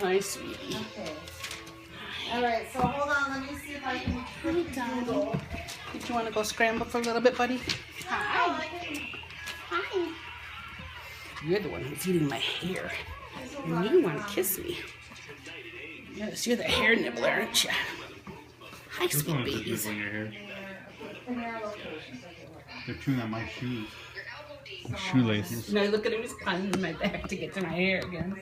My sweetie. Okay. All right, so hold on. Let me see if I can Google. Did you want to go scramble for a little bit, buddy? Hi. Hi. You're the one who's eating my hair. And you want to kiss me. Yes, you're the hair nibbler, aren't you? Hi, sweet babies. On your hair. They're chewing on my shoes. Shoelaces. Now look at him, he's climbing my back to get to my hair again.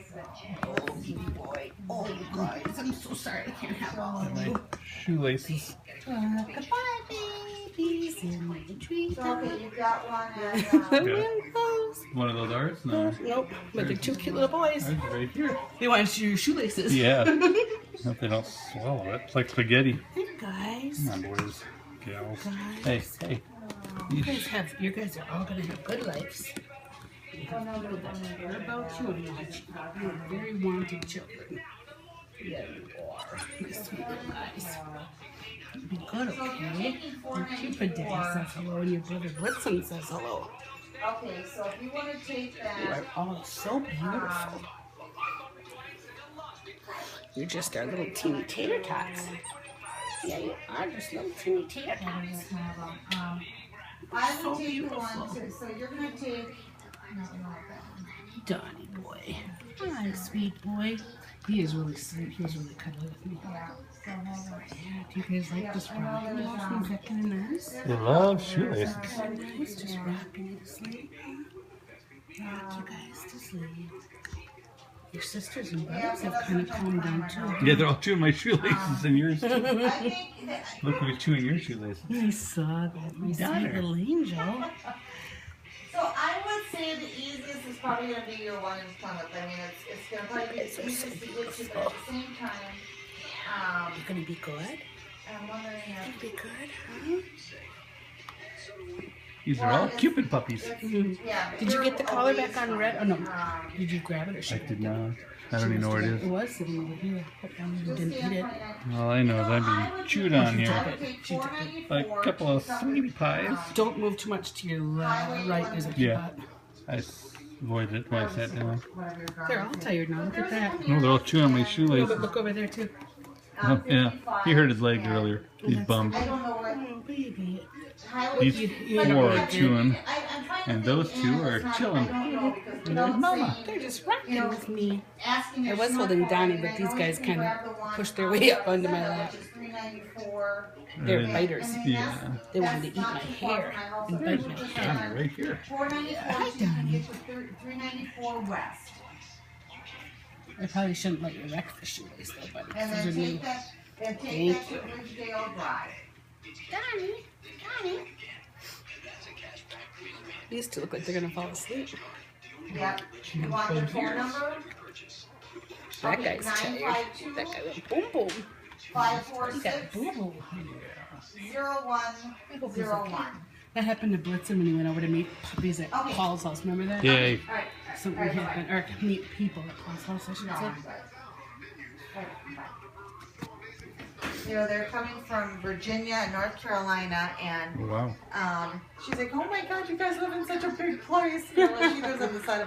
Oh, baby boy. Oh, you guys, I'm so sorry I can't have all of you. Shoelaces. Goodbye, babies in my tree. Okay, you got one. The And, rainbows. One of those ours? No. Nope, but they're two cute little boys. Ours is right here. They want your shoelaces. Yeah. Hope they don't swallow it. It's like spaghetti. Hey, guys. Come on, boys. Gals. Guys. Hey. You guys are all gonna have good lives. You have people that care about you and want you. You're very wanted children. Yeah, you are. My sweet little guys. Be good, okay? Your Cupid Daddy says hello and your brother Blitzen says hello. okay, so if you want to take You that, are all so beautiful. You're just our little teeny tater tots. Yeah, you are just little teeny tater tots. I will take the one too. So you're gonna take. No, not that one. Donnie boy. Hi, sweet boy. He is really sweet. He was really cuddly with me. Yeah. So hold on. Yeah, do you guys like this rocking? Is that kind of nice? They love shoelaces. Nice, just rocking you to sleep. Rock you guys to sleep. Your sisters and brothers have kind of calmed down too. Yeah, they're all chewing my shoelaces and yours too. I think that, Look who's chewing your shoelaces. I saw that. My sweet little angel. so I would say the easiest is probably gonna be your one in Plymouth. I mean, it's gonna probably be the easiest to get to, but at the same time, You're gonna be good? I'm wondering You're if. gonna be good, huh? These are all Cupid puppies. Yeah. Did you get the collar back on red? Oh no. Did you grab it or I should did not. I don't even know where it It is. was sitting over here. But you didn't eat it. All I know is I'm being chewed on She here. took it. She took it. Like a couple of sweetie pies. Don't move too much to your right. There's a Yeah. spot. I avoided it when I sat down. They're all tired now. Look at that. No, they're all chewing on my Look, shoelaces. look over there too. Oh, yeah, he hurt his leg earlier. He's bummed. I don't know what. Oh baby. Highway. These You know four what are I did? chewing. I'm trying to And think, those two are it's not- chilling. I don't know because And without there's Mama. saying- They're just rocking with me. asking I your was holding smartphone, Donnie, and but I these know guys you can kind grab the of one pushed their on way up the onto my center, lap. which is $3.94. They're And biters. And then Yeah. They wanted to eat that's my not too far hair from my house. and So bite we my just hair. got right here. $4.94, you can get to $3.94 west. I probably shouldn't let you wreck the shoelace though, buddy. And Those then are take new. that, and Thank take that you. to Ridgedale Drive. Donnie. These two look like they're gonna fall asleep. Yep. You want their phone number? That Okay, guy's tired. 952 That guy went boom boom. He got 546 boo boo. 0101. That happened to Blitzen when he went over to meet puppies at Okay. Paul's house. Remember that? Yeah. Alright, Something Alright, happened, or meet people at Paul's house, I should no, say. I'm sorry. Alright, bye. You know, they're coming from Virginia and North Carolina, and Wow. she's like, oh my God, you guys live in such a big place. You know, she lives on the side of